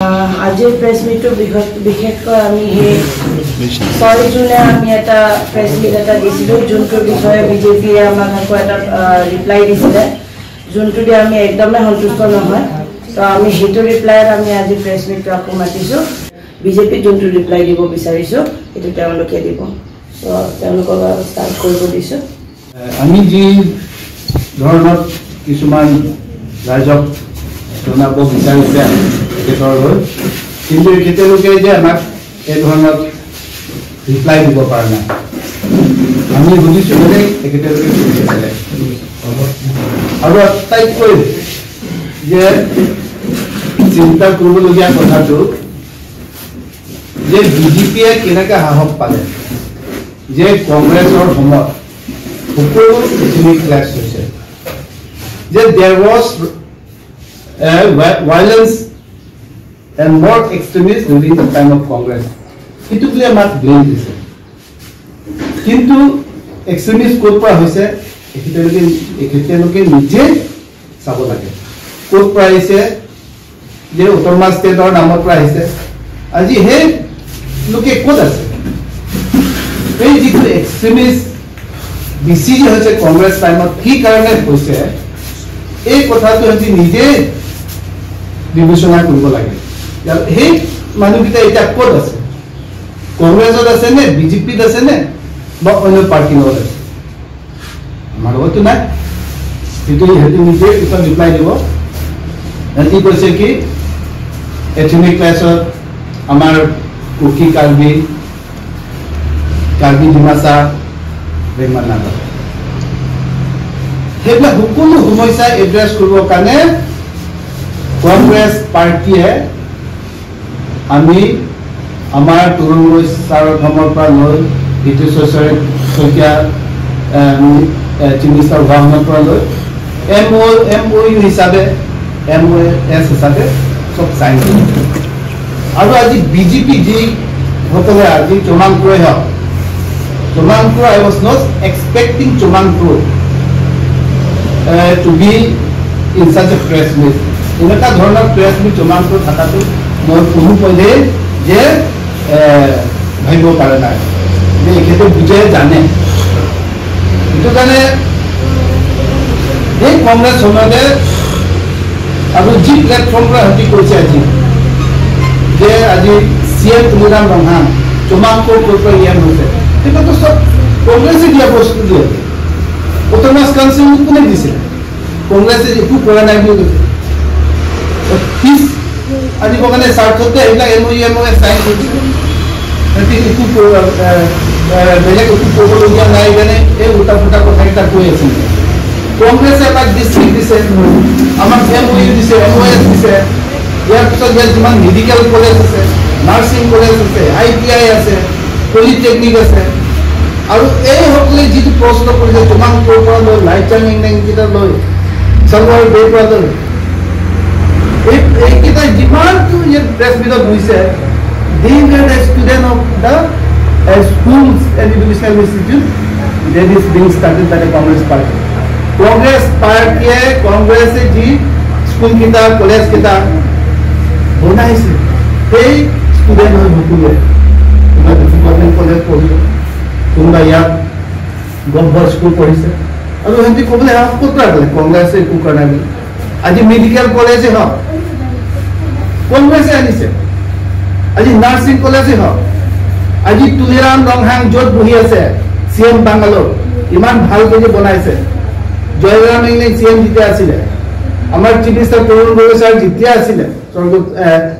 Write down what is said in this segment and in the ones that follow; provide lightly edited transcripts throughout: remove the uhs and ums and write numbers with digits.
আজিৰ প্ৰেছ মিটটো বিশেষকৈ আমি 6 জুনে আমি এটা প্ৰেছ মিট এটা দিছিলোঁ যোনটোৰ বিষয়ে বিজেপিয়ে আমাক আকৌ এটা ৰিপ্লাই দিছিলে যোনটো দি আমি একদমেই সন্তুষ্ট নহয় তো আমি সেইটো ৰিপ্লাইত আমি আজি প্ৰেছ মিটটো আকৌ মাতিছোঁ বিজেপি যোনটো ৰিপ্লাই দিব বিচাৰিছোঁ সেইটো তেওঁলোকে দিব তো তেওঁলোকক ষ্টাৰ্ট কৰিব দিছোঁ আমি যি ধৰণত কিছুমান ৰাইজক জনাব বিচাৰিছে তেখেতলৈ কিন্তু তেখেতলোকে যে আমাক এই ধৰণত ৰিপ্লাই দিব পৰা নাই আমি বুজিছোঁ মানে তেখেতলোকে কৈছে আৰু আটাইতকৈ যে চিন্তা কৰিবলগীয়া কথাটো যে বিজেপিয়ে কেনেকৈ সাহস পালে যে কংগ্ৰেছৰ সময়ত সকলো এথনিক ক্লাছ হৈছে যে there was violence and more extremists during the time of Congress. It took a much blame this. Kintu extremists ক'ৰ পৰা হৈছে এখেতেলোকে নিজে চাব লাগে ক'ৰ পৰা আহিছে যে উত্তৰমা ষ্টেটৰ নামৰ পৰা আহিছে আজি সেই লোকে ক'ত আছে এই যিটো এক্সট্ৰিমিষ্ট বেছি যে হৈছে কংগ্ৰেছ টাইমত কি কাৰণে হৈছে এই কথাটো আজি নিজে বিবেচনা কৰিব লাগে সেই মানুহকেইটা এতিয়া ক'ত আছে কংগ্ৰেছত আছে নে বিজেপিত আছে নে বা অন্য পাৰ্টিৰ লগত আছে আমাৰ লগতো নাই সেইটো সিহঁতে নিজে পিছত ৰিপ্লাই দিব সিহঁতি কৈছে কি এথনিক ক্লাছত আমাৰ কুকি কাৰ্বি ডিমাচা বেংমান নাগৰ সেইবিলাক সকলো সমস্যা এড্ৰেছ কৰিবৰ কাৰণে কংগ্ৰেছ পাৰ্টিয়ে আমি আমাৰ তৰুণ ছাৰৰ ধৰ্মৰ পৰা লৈ হিতেশ্বৰ শইকীয়া চিকিৎসা ভ্ৰমণৰ পৰা লৈ MOU হিচাপে MOS হিচাপে চব চাইন কৰিছে আৰু আজি বিজেপি যিসকলে আজি চমাংপুৰে হওক চমাংপুৰ I was not expecting Chomangpur to be in such a press meet. এনেকুৱা ধৰণৰ প্ৰেছ মিট চমাংপুৰ থকাটো মই কোনো পধ্যে যে ভাবিব পৰা নাই যে এখেতে বুজে জানে সেইটো কাৰণে এই কংগ্ৰেছ সময়তে আৰু যি প্লেটফৰ্ম পৰা সিহঁতি কৈছে আজি যে আজি CM তুলিৰাম ৰঙা চমাংপুৰ ক'ৰ পৰা ইয়াত হৈছে সেইটোতো চব কংগ্ৰেছে দিয়া বস্তু দিয়ে অট'নমাছ কাউন্সিল কোনে দিছিল কংগ্ৰেছে একো কৰা নাই বুলি কৈছে ফিজ আনিবৰ কাৰণে স্বাৰ্থতে এইবিলাক MOU চাইন কৰিছে একো বেলেগ একো কৰিবলগীয়া নাই কাৰণে এই উল্টা ফুটা কথাকেইটা কৈ আছিল কংগ্ৰেছে এবাৰ ডিষ্ট্ৰিক্ট দিছে আমাক MOU দিছে MOS দিছে ইয়াৰ পিছত ইয়াত যিমান মেডিকেল কলেজ আছে নাৰ্ছিং কলেজ আছে ITI আছে পলিটেকনিক আছে আৰু এই সকলে যিটো প্ৰশ্ন কৰিছে চমাংপুৰৰ পৰা লৈ লাইচাং ইংলেণ্ডকেইটা লৈ চালৱাৰ বেৰ পৰা লৈ এইকেইটা যিমানটো ইয়াত প্ৰেছ মিটত হৈছে they were a student of the schools and educational institute that is being started by the Congress party. Congress party Congress ji school kita college kita বনাইছে সেই student হৈ ভুকুলে গভৰ্ণমেণ্ট কলেজ পঢ়িব কোনোবা ইয়াত গভৰ্ণমেণ্ট স্কুল পঢ়িছে আৰু সিহঁতি ক'বলৈ ক'ত ৰাখিলে কংগ্ৰেছে একো কৰা নাই আজি মেডিকেল কলেজে হওক কংগ্ৰেছে আনিছে আজি নাৰ্ছিং কলেজে হওক আজি তুলিৰাম ৰংহাং য'ত বহি আছে CM বাংগালোৰ ইমান ভালকৈ যে বনাইছে জয়ৰাম ইংলেণ্ড CM যেতিয়া আছিলে আমাৰ chief minister Tarun Gogoi sir যেতিয়া আছিলে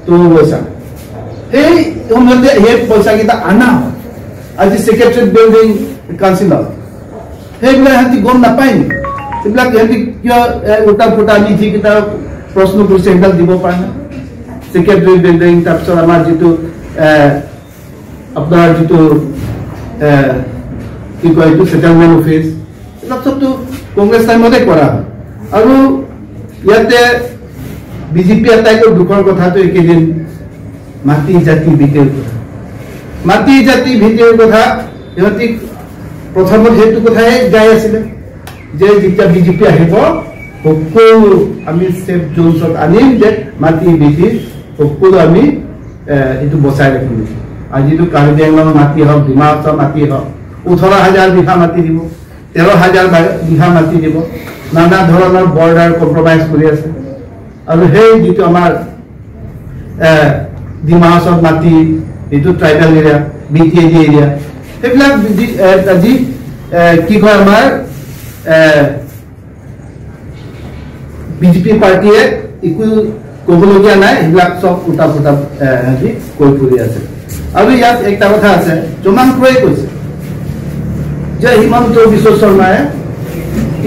তৰুণ গগৈ ছাৰ সেই সময়তে সেই পইচাকেইটা আনা হয় আজি ছেক্ৰেটাৰিয়েট বিল্ডিং কাউন্সিলত সেইবিলাক সিহঁতি গম নাপায় নেকি সেইবিলাক সিহঁতি কিয় উল্টা ফুটা আমি যিকেইটা প্ৰশ্ন কৰিছে সেইবিলাক দিব পাৰে নাই ছেক্ৰেটাৰিয়েট বিল্ডিং তাৰপিছত আমাৰ যিটো আপোনাৰ যিটো কি কয় এইটো ছেটেলমেণ্ট অফিচ এইবিলাক চবটো কংগ্ৰেছ টাইমতে কৰা হয় আৰু ইয়াতে বিজেপি আটাইতকৈ দুখৰ কথাটো এইকেইদিন মাটি জাতি ভিত্তিৰ কথা মাটি জাতি ভিত্তিৰ কথা সিহঁতি প্ৰথমত সেইটো কথাই গাই আছিলে যে যেতিয়া বিজেপি আহিব সকলো আমি সেফ জোনছত আনিম যে মাটি ভিত্তিত সকলো আমি এইটো বচাই ৰাখিম আজি তো কাৰ্বি আংলং মাটি হওক ডিমা হাছাও মাটি হওক 18,000 বিঘা মাটি দিব 13,000 বিঘা মাটি দিব নানা ধৰণৰ বৰ্ডাৰ কম্প্ৰমাইজ কৰি আছে আৰু সেই যিটো আমাৰ ডিমা হাছাও মাটি এইটো ট্ৰাইবেল এৰিয়া BTAG এৰিয়া সেইবিলাক আজি কি কয় আমাৰ বিজেপি পাৰ্টিয়ে একো ক'বলগীয়া নাই এইবিলাক চব উল্টা পুল্টা কৈ ফুৰি আছে আৰু ইয়াত একটা কথা আছে জমান ক্ৰয় কৈছে যে হিমন্ত বিশ্ব শৰ্মাই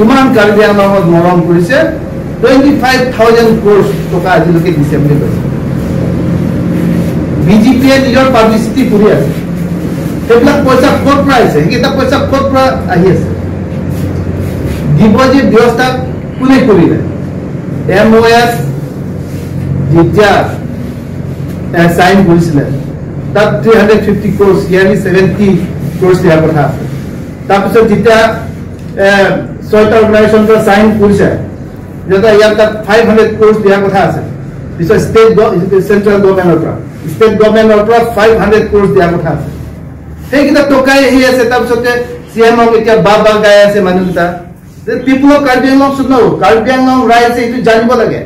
ইমান কাৰ্বি আংলঙত মৰম কৰিছে 25,000 crore টকা আজিলৈকে দিছে বুলি কৈছে বিজেপিয়ে নিজৰ পাব্লিচিটি কৰি আছে সেইবিলাক পইচা ক'ত পৰা আহিছে সেইকেইটা পইচা ক'ত পৰা আহি আছে দিব যে ব্যৱস্থা কোনে কৰিলে MOS যেতিয়া সাইন কৰিছিলে তাত 350 crore ইয়াৰলি 70 crore দিয়াৰ কথা আছে তাৰপিছত যেতিয়া ছয়টা অৰ্গেনাইজেশ্যনটো সাইন কৰিছে যেতিয়া ইয়াৰ তাত 500 crore দিয়াৰ কথা আছে পিছত চেন্ট্ৰেল গভৰ্ণমেণ্টৰ পৰা ষ্টেট গভৰ্ণমেণ্টৰ পৰা 500 crore দিয়াৰ কথা আছে সেইকেইটা টকাই আহি আছে তাৰপিছতে CMক এতিয়া বাবা গাই আছে মানুহকেইটা people of Karbi Anglong should know Karbi Anglong ৰাইজে এইটো জানিব লাগে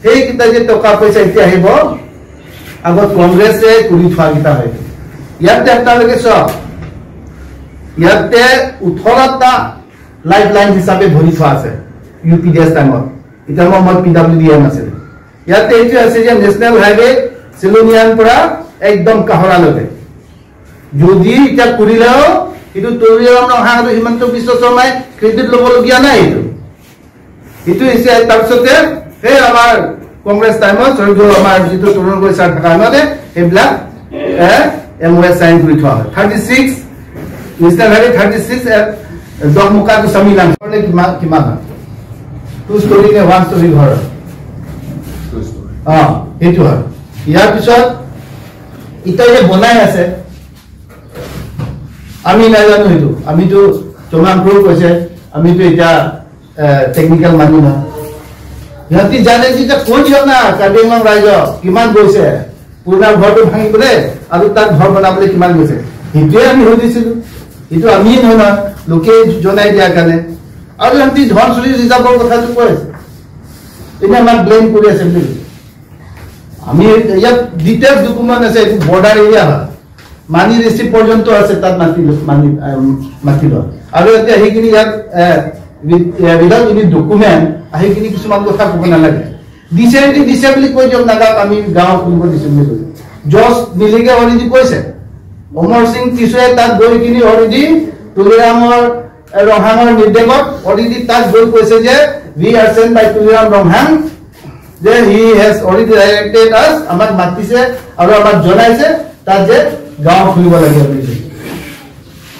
সেইকেইটা যে টকা পইচা এতিয়া আহিব আগত কংগ্ৰেছে কৰি থোৱাকেইটা হয় ইয়াতে আপোনালোকে চাওক ইয়াতে 18টা লাইফ লাইন হিচাপে ভৰি থোৱা আছে UPDS টাইমত এতিয়া মই PWDM আছে ইয়াতে এইটো আছে যে নেশ্যনেল হাইৱে চিলনিয়ান পৰা একদম কাহৰালৈকে যদি এতিয়া কৰিলেও কিন্তু তুলিৰাম ৰংহাং আৰু হিমন্ত বিশ্ব শৰ্মাই ক্ৰেডিট ল'বলগীয়া নাই এইটো হৈছে তাৰপিছতে সেই আমাৰ কংগ্ৰেছ টাইমত আমাৰ যিটো তৰুণ গগৈ ছাৰ থকা মানে সেইবিলাক MOS সাইন কৰি থোৱা হয় 36 নেশ্যনেল হাইৱে 36 দহমুকাটো চামিলাং কিমান টু ষ্টৰী নে ওৱান ষ্টৰী ঘৰ সেইটো হয় ইয়াৰ পিছত এতিয়া যে বনাই আছে আমি নাজানো সেইটো আমিতো জমান ক্ৰ'ৰ কৈছে আমিতো এতিয়া টেকনিকেল মানুহ নহয় সিহঁতি জানে যে কৈ দিয়ক না কাৰ্বি আংলং ৰাইজক কিমান গৈছে পুৰণা ঘৰটো ভাঙিবলৈ আৰু তাত ঘৰ বনাবলৈ কিমান গৈছে সেইটোৱে আমি সুধিছিলো এইটো আমিয়ে নহয় নহয় লোকে জনাই দিয়াৰ কাৰণে আৰু সিহঁতি ধনচুৰি ৰিজাৰ্ভৰ কথাটো কৈ আছে এতিয়া আমাক ব্লেম কৰি আছে বুলি আমি ইয়াত ডিটেইলছ ডকুমেণ্ট আছে এইটো বৰ্ডাৰ এৰিয়া হয় মানি ৰিচিপ্ট পৰ্যন্ত আছে তাত মাতি লয় আৰু এতিয়া সেইখিনি ইয়াত উইদাউট এনি ডকুমেণ্ট সেইখিনি কিছুমান কথা ক'ব নালাগে দিছে বুলি কৈ দিয়ক নাগাক আমি গাঁও খুলিব দিছোঁ বুলি কৈছে জজ মিলিকে অলৰেডি কৈছে অমৰ সিং টিছুৱে তাত গৈ কিনি অলৰেডি তুলিৰামৰ ৰংহাঙৰ নিৰ্দেশত অলৰেডি তাত গৈ কৈছে যে উই আৰ চেণ্ট বাই তুলিৰাম ৰংহাং যে হি হেজ অলৰেডি ডাইৰেক্টেড আছ আমাক মাতিছে আৰু আমাক জনাইছে তাত যে গাঁও খুলিব লাগে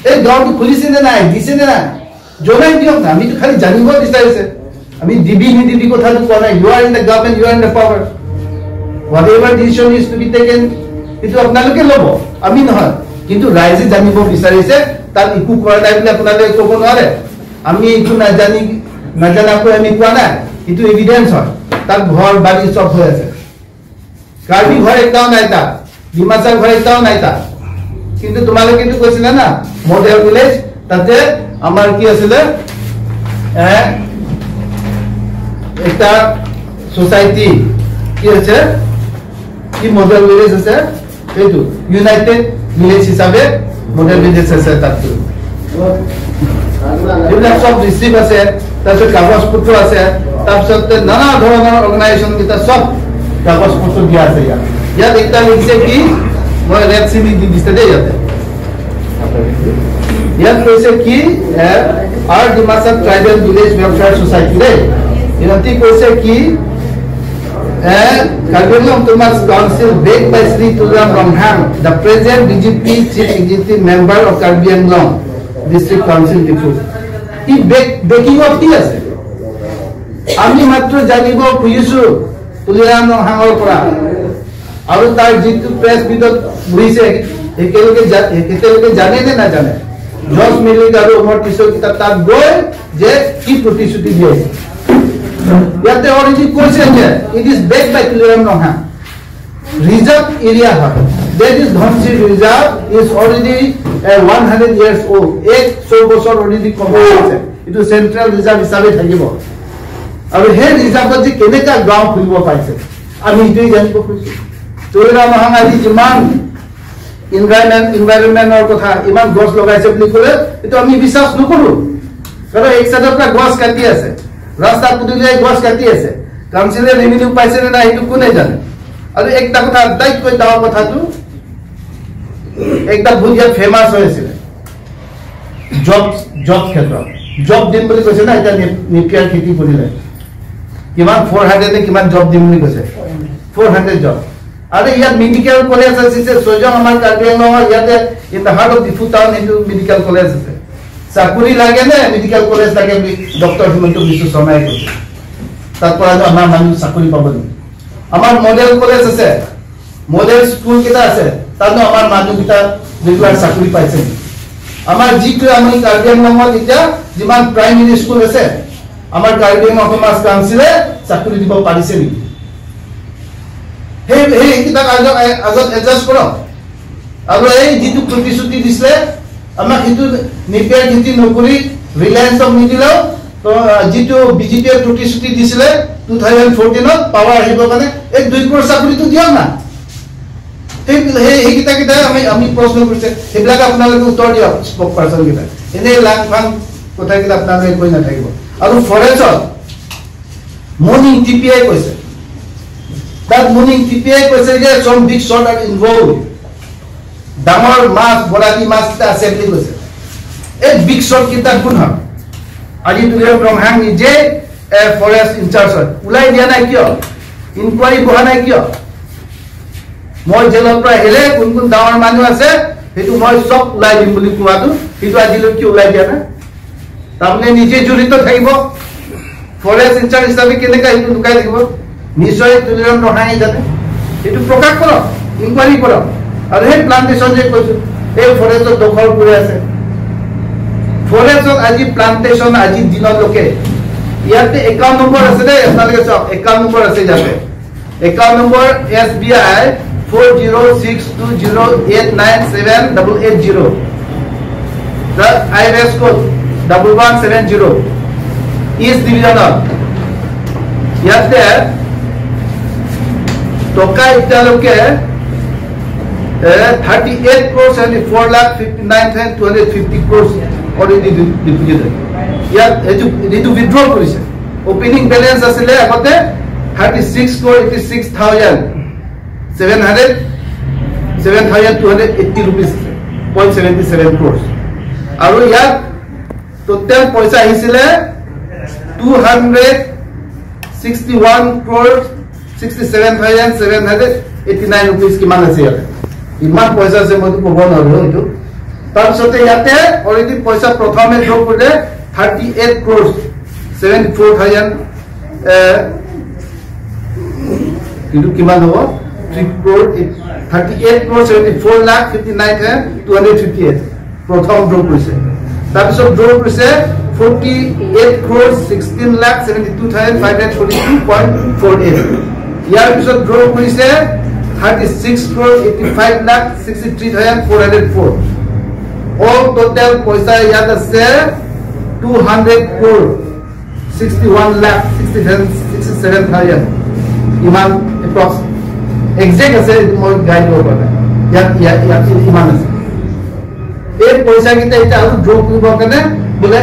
এই গাঁওটো খুলিছে নে নাই দিছে নে নাই জনাই দিয়ক না আমিতো খালি জানিব বিচাৰিছে আমি দিবি নিদিবি কথাটো কোৱা নাই you are in the government you are in the power whatever decision is to be taken এইটো আপোনালোকে ল'ব আমি নহয় কিন্তু ৰাইজে জানিব বিচাৰিছে তাত একো কৰা নাই বুলি আপোনালোকে ক'ব নোৱাৰে আমি একো নাজানাকৈ আমি কোৱা নাই এইটো এভিডেন্স হয় তাত ঘৰ বাৰী চব হৈ আছে কাৰ্বি ঘৰ এটাও নাই তাত ডিমাচাৰ ঘৰ এটাও নাই তাত কিন্তু তোমালোকে কিন্তু কৈছিলা না মডেল ভিলেজ তাতে আমাৰ কি আছিলে একটা সোসাইটি কি আছে কি মডেল ভিলেজ আছে এইটো ইউনাইটেড ভিলেজ হিচাপে মডেল ভিলেজ আছে তাতো এইবিলাক সব ৰিচিভ আছে তাৰপিছত কাগজ পত্ৰ আছে তাৰপিছত নানা ধৰণৰ অৰ্গেনাইজেশ্যন কেইটা সব কাগজ পত্ৰ দিয়া আছে ইয়াত একটা লিখিছে কি মই ৰেড চিবি দি দিছে দেই ইয়াত কৈছে কি R Dimasa tribal village welfare society দেই ইহঁতি কৈছে কি Karbi Anglong Thomas Council backed by Sri Tuliram Ronghaং, the present BJP Chief Executive Member of Karbi Anglong District Council Diphuph. He backing of কি আছে আমি মাত্ৰ জানিব খুজিছো তুলিৰাম ৰংহাঙৰ পৰা আৰু তাৰ যিটো প্ৰেছ বিটত বহিছে একেলগে জানে নে নাজানে জজ মিলিক আৰু অমৰ টিছৰ তাত গৈ যে কি প্ৰতিশ্ৰুতি দিছে ইয়াতে অলৰেডি কৈছে যে it is backed by Tuliram Ronghang reserve area হয় that is Dhansi reserve is already 100 years old 100 বছৰ already complete হৈছে এটো central reserve হিচাপে থাকিব আৰু হে ৰিজাৰ্ভত যে কেনেকা গাঁও খুলিব পাইছে আমি ইটোই জানিব খুজিছো তোৰা মহামাৰী যিমান environmental কথা ইমান গছ লগাইছে বুলি কলে এটো আমি বিশ্বাস নকৰো কাৰণ এক সাইডৰ পৰা গছ কাটি আছে ৰাস্তা পদূলিয়ে গছ কাটি আছে কাউন্সিলে ৰেভিনিউ পাইছে না এটো কোনে জানে আৰু একটা কথা দায়িত্ব কৈ দাও কথাটো একটা বুঝিয়া ফেমাস হয়েছিল জব ক্ষেত্ৰ জব দিম বুলি কৈছে না এটা নিপিয়াৰ খেতি কৰিলে কিমান 400 নে কিমান জব দিম বুলি কৈছে 400 জব আৰু ইয়াত মেডিকেল কলেজ আছে সজন আমাৰ কাৰ্বিআংলং ইয়াতে in the heart of the food town into medical college আছে চাকৰি লাগে নে মেডিকেল কলেজ লাগে বুলি ডক্টৰ হিমন্ত বিশ্ব শৰ্মাই কৈছে তারপর আমার মানুষ চাকরি পাব আমার মডেল কলেজ আছে মডেল স্কুল কেটা আছে তানো আমার মানুষটা রেগুলার চাকরি পাইছে আমার জিটো আমি কাৰ্বিআংলংত এতিয়া যিমান প্ৰাইমাৰি স্কুল আছে আমাৰ কাৰ্বিআংলং সমাজ কাউন্সিলে চাকৰি দিব পাৰিছে নেকি হে কিটা আগত এডজাস্ট কৰক আৰু এই জিটো প্ৰতিশ্ৰুতি দিছে আমাক হিটো নিপিয়াৰ খেতি নকৰি ৰিলায়েন্সক নিদিলেও তো জিটো বিজেপিয়ে প্ৰতিশ্ৰুতি দিছিলে 2014 পাৱাৰ আহিব কাৰণে এই 2 crore চাকৰিটো দিয়ক না এই কিটা আমি প্ৰশ্ন কৰিছে সেইবিলাক আপোনালোকে উত্তৰ দিয়ক স্পক পাৰ্সন কিটা এনে লাং ফাং কথা কিটা আপোনালোকে কৈ নাথাকিব আৰু ফৰেষ্টত মৰ্নিং টিপিআই কৈছে তাত মৰ্নিং টিপিআই কৈছে যে some big shot are involved ডাঙৰ মাছ বৰালি মাছ আছে বুলি কৈছে এই বিগ শট কিটা কোন হয় আজি তুলিয়া ব্ৰহ্মাং নিজে ফৰেষ্ট ইনচাৰ্জ হয় উলাই দিয়া নাই কিয় ইনকুৱাৰী কৰা নাই কিয় মই জেলৰ পৰা হেলে কোন কোন ডাঙৰ মানুহ আছে হেতু মই সব উলাই দিম বুলি কোৱাটো হেতু আজিলৈ কি উলাই দিয়া না তাৰমানে নিজে জড়িত থাকিব ফৰেষ্ট ইনচাৰ্জ হিচাপে কেনেকা হেতু লুকাই থাকিব নিশ্চয় তুলিয়া ব্ৰহ্মাং জানে হেতু প্ৰকাশ কৰক ইনকুৱাৰী কৰক আৰু সেই প্লান্টেশ্যন যে কৈছো এই ফৰেষ্টৰ দখল কৰি আছে ফৰেষ্টত আজি প্লান্টেশ্যন আজি দিনলৈকে ইয়াতে একাউণ্ট নম্বৰ আছে দে আপোনালোকে চাওক একাউণ্ট নম্বৰ আছে ইয়াতে account number SBI 4062089780 the IRS code 1170 East Division ইয়াতে টকা এতিয়ালৈকে 38 crores and 4,59,250 crores already depleted. Yeah, to withdraw কৰিছে opening balance আছিল আগতে 36,86,780 rupees 0.77 crores আৰু ইয়াত total পইচা আহিছিল 261 crores 67,789 rupees কিমান আছে ইয়াত ইমান পইচা আছে মই ক'ব নোৱাৰো এটো তাৰপিছতে ইয়াতে অলৰেডি পইচা প্ৰথমে ড্ৰ কৰিলে 38 crores 74,000 কিন্তু কিমান হ'ব 3 crore 38 crores 74,59,258 প্ৰথম ড্ৰ কৰিছে তাৰপিছত ড্ৰ কৰিছে 48 crores 16,72,542.48 ইয়াৰ পিছত ড্ৰ কৰিছে 36 crores 85,63,404 all total paisa yad ase 200 crore 61,67,000 iman approx exact ase moi guide lo bana ya iman ase ei paisa kita eta aru draw koribo kane bole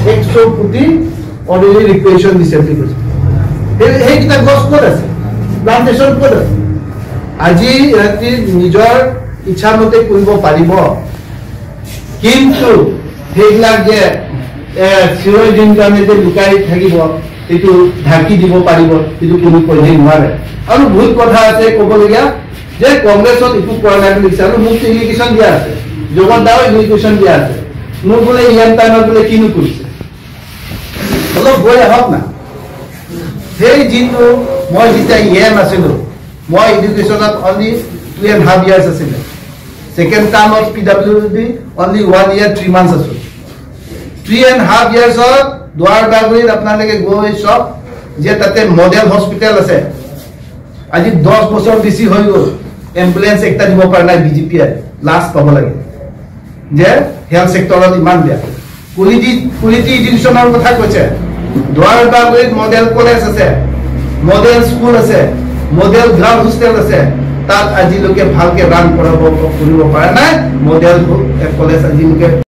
100 koti already requisition disable korse ei kita gos kod ase plantation kod ase আজি ৰাতি নিজৰ ইচ্ছা মতে কৰিব পাৰিব কিন্তু হেগলা যে চিৰই দিন কাৰণে যে লুকাই থাকিব এটো ঢাকি দিব পাৰিব এটো কোনো কইলে নোৱাৰে আৰু বহুত কথা আছে ক'বলগীয়া যে কংগ্ৰেছত ইটো কৰা নাই বুলি চালো মোক ইলিগেশন দিয়া আছে জগত দাও ইলিগেশন দিয়া আছে মোক বলে ইয়ান টাইমত বলে কিনো কৰিছে অলপ গৈ হওক না সেই জিটো মই যেতিয়া ইয়ান আছিলো মই এডুকেশনত only 2.5 years asile second term of PWD only 1 year 3 months aso 3.5 years of Dwar Bagri apnaleke go shop je tate model hospital ase আজি 10 বছৰ বেছি হৈ গ'ল এম্বুলেন্স একটা দিব পৰা নাই বিজেপিয়ে লাষ্ট পাব লাগে যে হেলথ সেক্টৰত ইমান বেয়া কুলিটি এডুকেশ্যনৰ কথা কৈছে দুৱাৰবাগৈত মডেল কলেজ আছে মডেল স্কুল আছে মডেল গাৰ্ল হোষ্টেল আছে তাত আজিলৈকে ভালকে ৰান কৰিব পৰা নাই মডেল কলেজ আজিলৈকে